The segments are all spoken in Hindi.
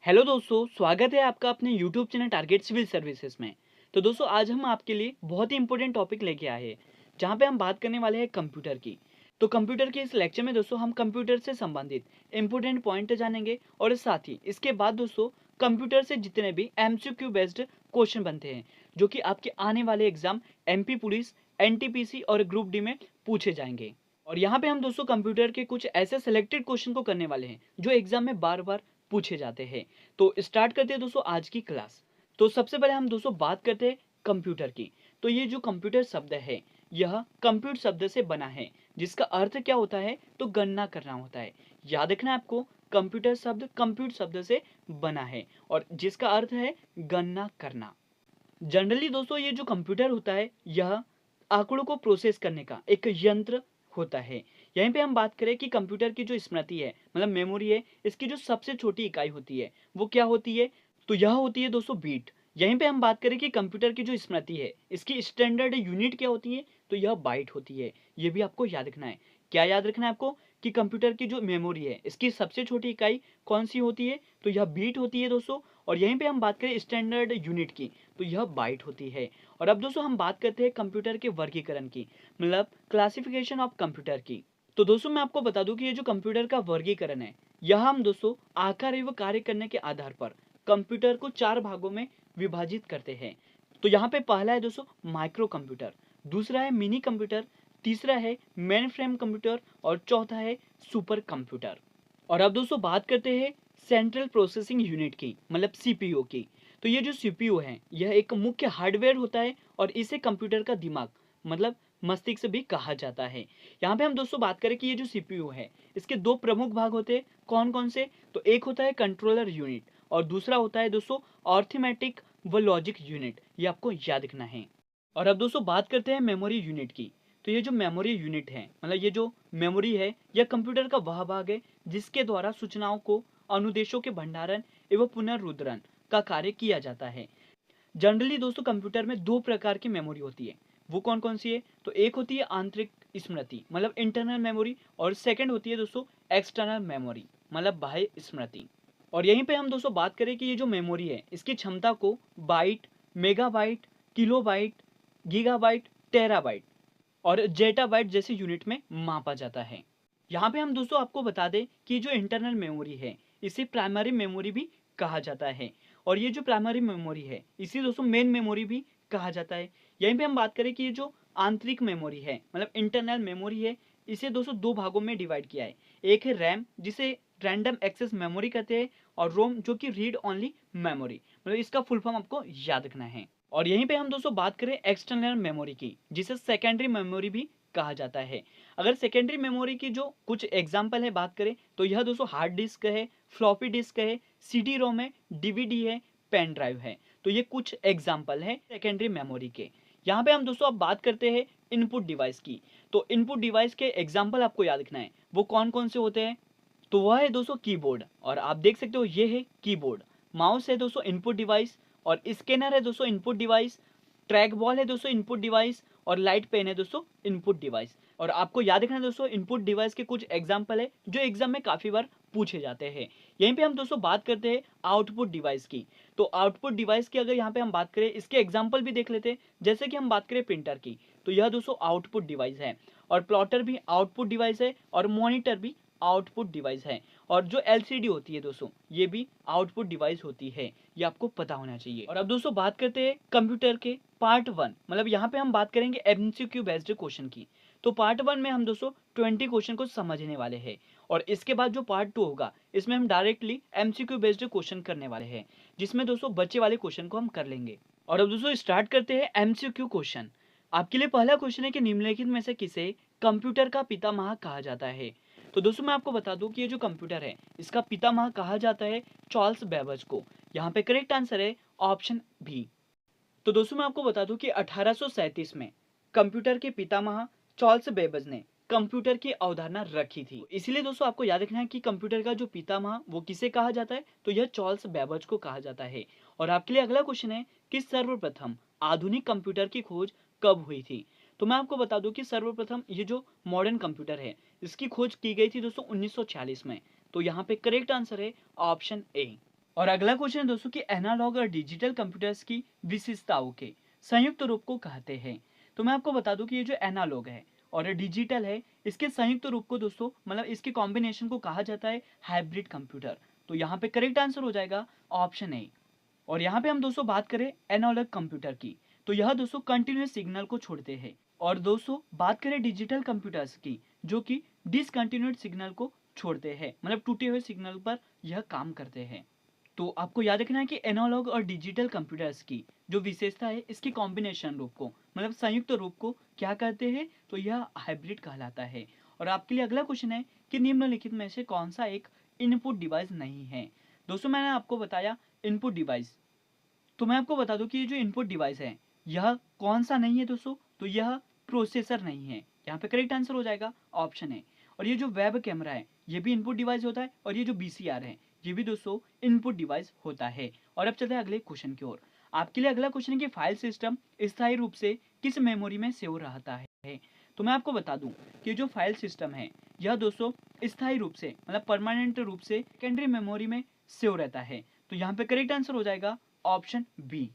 हेलो दोस्तों, स्वागत है आपका अपने YouTube channel target civil services में। तो दोस्तों आज हम आपके लिए बहुत ही इंपॉर्टेंट टॉपिक लेके आए हैं, जहां पे हम बात करने वाले हैं कंप्यूटर की। तो कंप्यूटर के इस लेक्चर में दोस्तों हम कंप्यूटर से संबंधित इंपॉर्टेंट पॉइंट जानेंगे और साथ ही इसके बाद दोस्तों कंप्यूटर से जितने भी एमसीक्यू बेस्ड क्वेश्चन बनते हैं, जो कि आपके आने वाले एग्जाम एमपी पुलिस, एनटीपीसी और ग्रुप डी में पूछे जाएंगे। और यहाँ पे हम दोस्तों कंप्यूटर के कुछ ऐसे सिलेक्टेड क्वेश्चन को करने वाले हैं जो एग्जाम में बार बार पूछे जाते हैं। तो स्टार्ट करते हैं दोस्तों आज की क्लास। तो सबसे पहले हम दोस्तों बात करते हैं कंप्यूटर की। तो ये जो कंप्यूटर शब्द है, यह कंप्यूट शब्द से बना है, जिसका अर्थ क्या होता है? तो गणना करना होता है। याद रखना है आपको, कंप्यूटर शब्द कंप्यूट शब्द से बना है और जिसका अर्थ है गणना करना। जनरली दोस्तों ये जो कंप्यूटर होता है, यह आंकड़ों को प्रोसेस करने का एक यंत्र होता है। यहीं पे हम बात करें कि कंप्यूटर की जो स्मृति है, मतलब मेमोरी है, इसकी जो सबसे छोटी इकाई होती है वो क्या होती है? तो यह होती है दोस्तों बीट। यहीं पे हम बात करें कि कंप्यूटर की जो स्मृति है, इसकी स्टैंडर्ड यूनिट क्या होती है? तो यह बाइट होती है। ये भी आपको याद रखना है। क्या याद रखना है आपको? कि कंप्यूटर की जो मेमोरी है, इसकी सबसे छोटी इकाई कौन सी होती है? तो यह बीट होती है दोस्तों। और यहीं पे हम बात करें स्टैंडर्ड यूनिट की, तो यह बाइट होती है। और अब दोस्तों हम बात करते हैं कंप्यूटर के वर्गीकरण की, मतलब क्लासिफिकेशन ऑफ कंप्यूटर की। तो दोस्तों मैं आपको बता दूं कि ये जो कंप्यूटर का वर्गीकरण है, यह हम दोस्तों आकार एवं कार्य करने के आधार पर कंप्यूटर को 4 भागों में विभाजित करते हैं। तो यहाँ पे पहला है दोस्तों माइक्रो कंप्यूटर, दूसरा है मिनी कंप्यूटर, तीसरा है मेन फ्रेम कंप्यूटर और चौथा है सुपर कंप्यूटर। और अब दोस्तों बात करते हैं सेंट्रल प्रोसेसिंग यूनिट की, मतलब सीपीयू की। तो ये जो सीपीयू है, यह एक मुख्य हार्डवेयर होता है और इसे कंप्यूटर का दिमाग, मतलब मस्तिष्क भी कहा जाता है। यहाँ पे हम दोस्तों बात करें कि ये जो सीपीयू है, इसके दो प्रमुख भाग होते हैं। कौन कौन से? तो एक होता है कंट्रोलर यूनिट और दूसरा होता है दोस्तों अर्थमेटिक व लॉजिक यूनिट। ये आपको याद रखना है। और अब दोस्तों बात करते हैं मेमोरी यूनिट की। तो ये जो मेमोरी यूनिट है, मतलब ये जो मेमोरी है, यह कंप्यूटर का वह भाग है जिसके द्वारा सूचनाओं को, अनुदेशों के भंडारण एवं पुनर्मुद्रण का कार्य किया जाता है। जनरली दोस्तों कंप्यूटर में दो प्रकार की मेमोरी होती है। वो कौन कौन सी है? तो एक होती है आंतरिक स्मृति, मतलब इंटरनल मेमोरी, और सेकंड होती है दोस्तों एक्सटर्नल मेमोरी, मतलब बाह्य स्मृति। और यहीं पे हम दोस्तों बात करें कि ये जो मेमोरी है, इसकी क्षमता को byte, megabyte, kilobyte, gigabyte, terabyte और जेटाबाइट जैसे यूनिट में मापा जाता है। यहाँ पे हम दोस्तों आपको बता दें कि जो इंटरनल मेमोरी है, इसे प्राइमरी मेमोरी भी कहा जाता है। और ये जो प्राइमरी मेमोरी है, इसी दोस्तों मेन मेमोरी भी कहा जाता है। यहीं पे हम बात करें कि ये जो आंतरिक मेमोरी है, मतलब इंटरनल मेमोरी है, इसे दोस्तों दो भागों में डिवाइड किया है। एक है रैम, जिसे रैंडम एक्सेस मेमोरी कहते हैं, और रोम, जो कि रीड ओनली मेमोरी, मतलब इसका फुल फॉर्म आपको याद रखना है। और यहीं पे हम दोस्तों बात करें एक्सटर्नल मेमोरी की, जिसे सेकेंडरी मेमोरी भी कहा जाता है। अगर सेकेंडरी मेमोरी की जो कुछ एग्जांपल है बात करें, तो यह दोस्तों हार्ड डिस्क है, फ्लॉपी डिस्क है, सीडी रोम है, डीवीडी है, पेन ड्राइव है। तो ये कुछ एग्जांपल है सेकेंडरी मेमोरी के। यहाँ पे हम दोस्तों अब बात करते हैं इनपुट डिवाइस की। तो इनपुट डिवाइस के एग्जाम्पल आपको याद रखना है, वो कौन कौन से होते हैं? तो वह है दोस्तों कीबोर्ड, और आप देख सकते हो ये है कीबोर्ड। माउस है दोस्तों इनपुट डिवाइस, और स्कैनर है दोस्तों इनपुट डिवाइस, ट्रैक बॉल है दोस्तों इनपुट डिवाइस, और लाइट पेन है दोस्तों इनपुट डिवाइस। और आपको याद रखना है दोस्तों, इनपुट डिवाइस के कुछ एग्जाम्पल है जो एग्जाम में काफी बार पूछे जाते हैं। यहीं पे हम दोस्तों बात करते हैं आउटपुट डिवाइस की। तो आउटपुट डिवाइस की अगर यहाँ पे हम बात करें, इसके एग्जाम्पल भी देख लेते हैं। जैसे कि हम बात करें प्रिंटर की, तो यह दोस्तों आउटपुट डिवाइस है, और प्लॉटर भी आउटपुट डिवाइस है, और मॉनिटर भी आउटपुट डिवाइस है, और जो एलसीडी होती है दोस्तों, ये भी आउटपुट डिवाइस होती है। ये आपको पता होना चाहिए। और अब दोस्तों बात करते हैं कंप्यूटर के पार्ट 1, मतलब यहाँ पे हम बात करेंगे एमसीक्यू बेस्ड क्वेश्चन की। तो पार्ट 1 में हम दोस्तों 20 क्वेश्चन को समझने वाले हैं, और इसके बाद जो पार्ट 2 होगा, इसमें हम डायरेक्टली एमसीक्यू बेस्ड क्वेश्चन करने वाले हैं, जिसमें दोस्तों बच्चे वाले क्वेश्चन को हम कर लेंगे। और अब दोस्तों स्टार्ट करते हैं एमसीक्यू क्वेश्चन। आपके लिए पहला क्वेश्चन है कि निम्नलिखित में से किसे कंप्यूटर का पितामह कहा जाता है? तो दोस्तों मैं आपको बता दूं कि ये जो कंप्यूटर है, इसका पितामह कहा जाता है चार्ल्स बेबेज को। यहाँ पे करेक्ट आंसर है ऑप्शन बी। तो दोस्तों मैं आपको बता दूं कि 1837 में कंप्यूटर के पितामह चार्ल्स बेबेज ने कंप्यूटर की अवधारणा रखी थी। इसीलिए दोस्तों आपको याद रखना है कि कंप्यूटर का जो पितामह वो किसे कहा जाता है? तो यह चार्ल्स बेबेज को कहा जाता है। और आपके लिए अगला क्वेश्चन है कि सर्वप्रथम आधुनिक कंप्यूटर की खोज कब हुई थी? तो मैं आपको बता दूं कि सर्वप्रथम ये जो मॉडर्न कंप्यूटर है, इसकी खोज की गई थी दोस्तों 1946 में। तो यहाँ पे करेक्ट आंसर है ऑप्शन ए। और अगला क्वेश्चन है दोस्तों कि एनालॉग और डिजिटल कंप्यूटर्स की विशेषताओं के संयुक्त रूप को कहते हैं। तो मैं आपको बता दूं कि ये जो एनालॉग है और डिजिटल है, इसके संयुक्त रूप को दोस्तों मतलब इसके कॉम्बिनेशन को कहा जाता है हाइब्रिड कंप्यूटर। तो यहाँ पे करेक्ट आंसर हो जाएगा ऑप्शन ए। और यहाँ पे हम दोस्तों बात करें एनालॉग कंप्यूटर की, तो यह दोस्तों कंटिन्यूस सिग्नल को छोड़ते हैं। और दोस्तों बात करें डिजिटल कंप्यूटर्स की, जो कि डिसकंटिन्यूड सिग्नल को छोड़ते हैं, मतलब टूटे हुए सिग्नल पर यह काम करते हैं। तो आपको याद रखना है कि एनालॉग और डिजिटल कंप्यूटर्स की जो विशेषता है, इसके कॉम्बिनेशन रूप को मतलब संयुक्त रूप को क्या कहते हैं, तो यह हाइब्रिड कहलाता है। और आपके लिए अगला क्वेश्चन है कि निम्नलिखित में से कौन सा एक इनपुट डिवाइस नहीं है। दोस्तों मैंने आपको बताया इनपुट डिवाइस, तो मैं आपको बता दूं कि ये जो इनपुट डिवाइस है यह कौन सा नहीं है दोस्तों, तो यह प्रोसेसर नहीं है। यहाँ पे करेक्ट आंसर हो जाएगा ऑप्शन है। और ये जो वेब कैमरा है ये भी इनपुट डिवाइस होता है, और ये जो बीसीआर है ये भी दोस्तों इनपुट डिवाइस होता है। और अब चलते हैं अगले क्वेश्चन की ओर। आपके लिए अगला क्वेश्चन है कि फाइल सिस्टम स्थायी रूप से किस मेमोरी में सेव रहता है। तो मैं आपको बता दूं कि जो फाइल सिस्टम है यह दोस्तों स्थायी रूप से मतलब परमानेंट रूप से सेकेंडरी मेमोरी में सेव रहता है। तो यहाँ पे करेक्ट आंसर हो जाएगा ऑप्शन बी।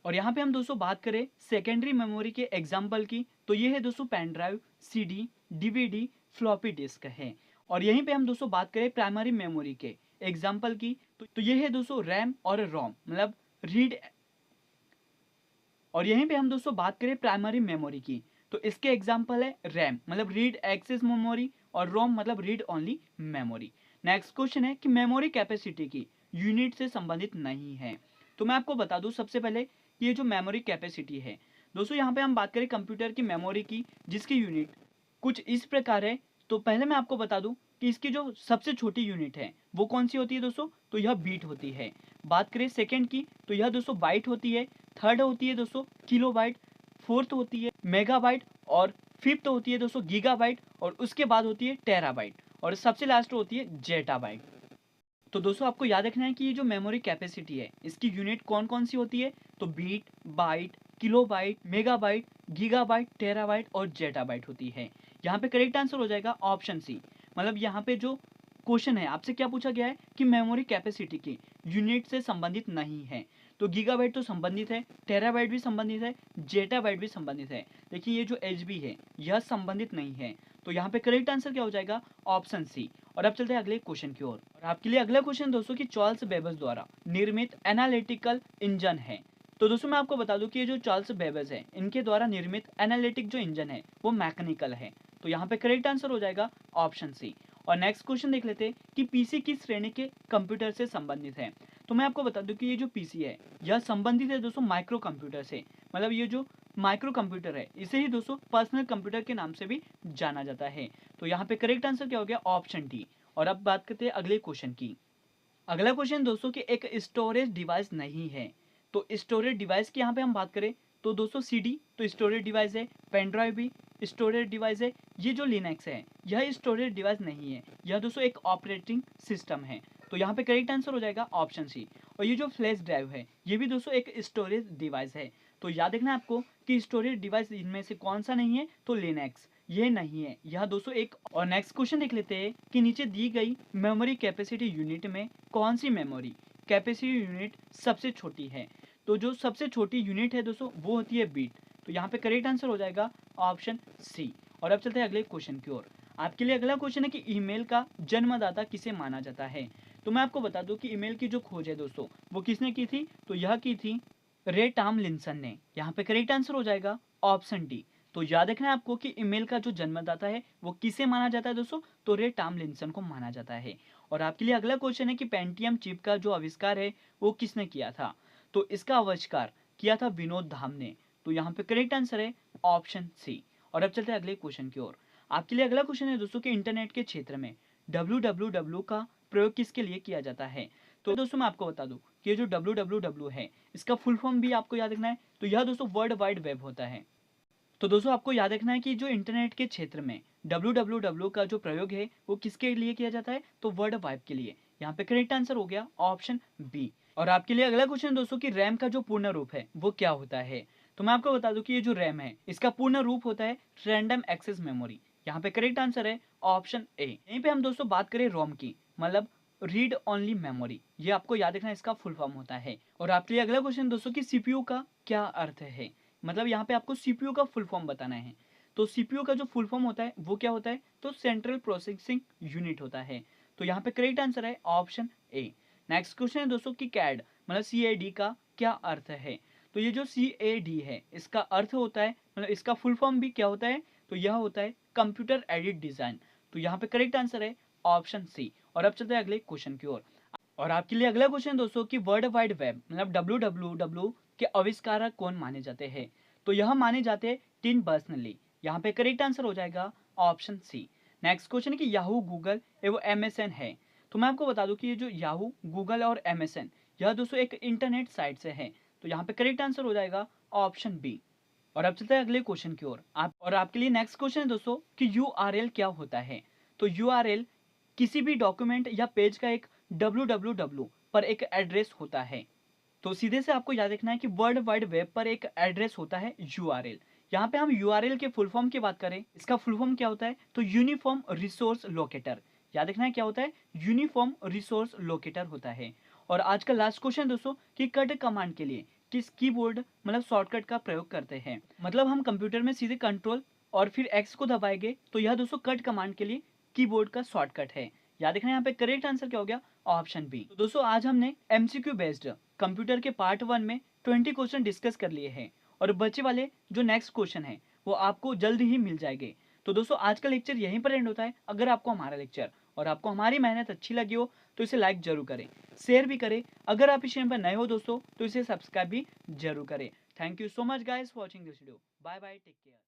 और यहाँ पे हम दोस्तों बात करें सेकेंडरी मेमोरी के एग्जाम्पल की, तो ये है दोस्तों pen drive, CD, DVD, floppy disk है। और यहीं पे हम दोस्तों बात करें प्राइमरी मेमोरी के एग्जाम्पल की, तो ये है दोस्तों रैम और रोम मतलब रीड। और यहीं पे हम दोस्तों बात करें प्राइमरी मेमोरी की, तो इसके एग्जाम्पल है रैम मतलब रीड एक्सेस मेमोरी, और रोम मतलब read only memory. Next question है कि मेमोरी कैपेसिटी की यूनिट से संबंधित नहीं है। तो मैं आपको बता दूं सबसे पहले ये जो मेमोरी कैपेसिटी है दोस्तों, यहाँ पे हम बात करें कंप्यूटर की मेमोरी की जिसकी यूनिट कुछ इस प्रकार है। तो पहले मैं आपको बता दूं कि इसकी जो सबसे छोटी यूनिट है वो कौन सी होती है दोस्तों, तो यह बीट होती है। बात करें सेकंड की, तो यह दोस्तों बाइट होती है। थर्ड होती है दोस्तों किलोबाइट, फोर्थ होती है मेगाबाइट, और फिफ्थ होती है दोस्तों गीगाबाइट, और उसके बाद होती है टेराबाइट, और सबसे लास्ट होती है जेटाबाइट। तो दोस्तों आपको याद रखना है कि ये जो मेमोरी कैपेसिटी है इसकी यूनिट कौन कौन सी होती है, तो bit, byte, kilobyte, megabyte, gigabyte, terabyte और जेटाबाइट होती है। यहाँ पे करेक्ट आंसर हो जाएगा ऑप्शन सी। मतलब यहाँ पे जो क्वेश्चन है आपसे क्या पूछा गया है कि मेमोरी कैपेसिटी की यूनिट से संबंधित नहीं है। तो गीगाबाइट तो संबंधित है, टेराबाइट भी संबंधित है, जेटाबाइट भी संबंधित है, लेकिन ये जो एचबी है यह संबंधित नहीं है। तो यहाँ पे करेक्ट आंसर क्या हो जाएगा ऑप्शन सी। और अब चलते हैं अगले क्वेश्चन की ओर। और आपके लिए अगला क्वेश्चन दोस्तों कि चार्ल्स बेबेज द्वारा निर्मित एनालिटिकल इंजन है। तो दोस्तों मैं आपको बता दूं कि ये जो चार्ल्स बेबेज है इनके द्वारा निर्मित एनालिटिक जो इंजन है वो मैकेनिकल है। तो यहाँ पे करेक्ट आंसर हो जाएगा ऑप्शन सी। और नेक्स्ट क्वेश्चन देख लेते हैं कि पीसी किस श्रेणी के कंप्यूटर से संबंधित है। तो मैं आपको बता दूं कि ये जो पीसी है यह संबंधित है दोस्तों माइक्रो कंप्यूटर से। मतलब ये जो माइक्रो कंप्यूटर है इसे ही दोस्तों पर्सनल कंप्यूटर के नाम से भी जाना जाता है। तो यहाँ पे करेक्ट आंसर क्या हो गया ऑप्शन डी। और अब बात करते हैं अगले क्वेश्चन की। अगला क्वेश्चन दोस्तों कि एक स्टोरेज डिवाइस नहीं है। तो स्टोरेज डिवाइस की यहाँ पे हम बात करें तो दोस्तों सीडी तो स्टोरेज डिवाइस है, पेन ड्राइव भी स्टोरेज डिवाइस है। ये जो लिनक्स है यह स्टोरेज डिवाइस नहीं है, यह दोस्तों एक ऑपरेटिंग सिस्टम है। तो यहाँ पे करेक्ट आंसर हो जाएगा ऑप्शन सी। और ये जो फ्लैश ड्राइव है ये भी दोस्तों एक स्टोरेज डिवाइस है। तो याद रखना आपको कि स्टोरेज डिवाइस इनमें से कौन सा नहीं है, तो लिनक्स ये नहीं है, यह दोस्तों एक। और नेक्स्ट क्वेश्चन देख लेते हैं कि नीचे दी गई मेमोरी कैपेसिटी यूनिट में कौन सी मेमोरी कैपेसिटी यूनिट सबसे छोटी है। तो जो सबसे छोटी यूनिट है दोस्तों वो होती है बीट। तो यहाँ पे करेक्ट आंसर हो जाएगा ऑप्शन सी। और अब चलते हैं अगले क्वेश्चन की ओर। आपके लिए अगला क्वेश्चन है कि ईमेल का जन्मदाता किसे माना जाता है। तो मैं आपको बता दूं कि ईमेल की जो खोज है दोस्तों वो किसने की थी, तो यह की थी रे टॉमलिंसन ने। यहाँ पे करेक्ट आंसर हो जाएगा ऑप्शन डी। तो याद रखना है आपको कि ईमेल का जो जन्मदाता है वो किसे माना जाता है दोस्तों, तो रे टॉमलिंसन को माना जाता है। और आपके लिए अगला क्वेश्चन है कि पेंटियम चिप का जो आविष्कार है वो किसने किया था। तो इसका आविष्कार किया था विनोद धाम ने। तो यहाँ पे करेक्ट आंसर है ऑप्शन सी। और अब चलते हैं अगले क्वेश्चन की ओर। आपके लिए अगला क्वेश्चन है दोस्तों कि इंटरनेट के क्षेत्र में www का प्रयोग किसके लिए किया जाता है। तो दोस्तों मैं आपको बता दूं कि ये जो www है इसका फुल फॉर्म भी आपको याद रखना है। तो यह दोस्तों वर्ल्ड वाइड वेब होता है। तो दोस्तों आपको याद रखना है कि जो इंटरनेट के क्षेत्र में www का जो प्रयोग है वो किसके लिए किया जाता है, तो वर्ल्ड वाइड के लिए। यहाँ पे करेक्ट आंसर हो गया ऑप्शन बी। और आपके लिए अगला क्वेश्चन दोस्तों कि रैम का जो पूर्ण रूप है वो क्या होता है। तो मैं आपको बता दूं कि ये जो रैम है इसका पूर्ण रूप होता है रैंडम एक्सेस मेमोरी। यहाँ पे करेक्ट आंसर है ऑप्शन ए। यहीं पे हम दोस्तों बात करें रोम की, मतलब रीड ओनली मेमोरी, ये आपको याद रखना इसका फुल फॉर्म होता है। और आपके लिए अगला क्वेश्चन दोस्तों कि सीपीयू का क्या अर्थ है, मतलब यहाँ पे आपको सीपीयू का फुल फॉर्म बताना है। तो सीपीयू का जो फुल फॉर्म होता है वो क्या होता है, तो सेंट्रल प्रोसेसिंग यूनिट होता है। तो यहाँ पे करेक्ट आंसर है ऑप्शन ए। नेक्स्ट क्वेश्चन है दोस्तों कि कैड मतलब CAD का क्या अर्थ है। तो ये जो CAD है इसका अर्थ होता है, मतलब इसका फुल फॉर्म भी क्या होता है, तो यह होता है कंप्यूटर एडेड डिजाइन। तो यहाँ पे करेक्ट आंसर है ऑप्शन सी। और अब चलते हैं अगले क्वेश्चन की ओर। और आपके लिए अगला क्वेश्चन दोस्तों कि वर्ल्ड वाइड वेब मतलब WWW के आविष्कारक कौन माने जाते हैं। तो यह माने जाते हैं टिम बर्नर्स-ली। यहाँ पे करेक्ट आंसर हो जाएगा ऑप्शन सी। नेक्स्ट क्वेश्चन है कि याहू, गूगल एवं MSN है। तो मैं आपको बता दूं कि ये जो याहू, गूगल और MSN यह दोस्तों एक इंटरनेट साइट से है। तो यहाँ पे करेक्ट आंसर हो जाएगा ऑप्शन बी। और अब चलते हैं अगले क्वेश्चन की ओर। आपके लिए नेक्स्ट क्वेश्चन है दोस्तों कि URL क्या होता है। तो URL किसी भी डॉक्यूमेंट या पेज का एक www पर एक एड्रेस होता है। तो सीधे से आपको याद रखना है कि वर्ल्ड वाइड वेब पर एक एड्रेस होता है URL। यहाँ पे हम URL के फुल फॉर्म की बात करें, इसका फुल फॉर्म क्या होता है, तो यूनिफॉर्म रिसोर्स लोकेटर। याद रखना है क्या होता है, यूनिफॉर्म रिसोर्स लोकेटर होता है। और आज का लास्ट क्वेश्चन दोस्तों कि कट कमांड के लिए किस कीबोर्ड मतलब शॉर्टकट का प्रयोग करते हैं। मतलब हम कंप्यूटर में सीधे कंट्रोल और फिर X को दबाएंगे तो यह दोस्तों कट कमांड के लिए कीबोर्ड का शॉर्टकट है। याद रखना यहाँ पे करेक्ट आंसर क्या हो गया, ऑप्शन बी। तो दोस्तों आज हमने MCQ बेस्ड कंप्यूटर के पार्ट 1 में 20 क्वेश्चन डिस्कस कर लिए हैं। और बचे वाले जो नेक्स्ट क्वेश्चन है वो आपको जल्द ही मिल जाएंगे। तो दोस्तों आज का लेक्चर यहीं पर एंड होता है। अगर आपको हमारा लेक्चर और आपको हमारी मेहनत अच्छी लगी हो तो इसे लाइक जरूर करें, शेयर भी करें। अगर आप इस चैनल पर नए हो दोस्तों तो इसे सब्सक्राइब भी जरूर करें। Thank you so much guys for watching this video. Bye bye, take care.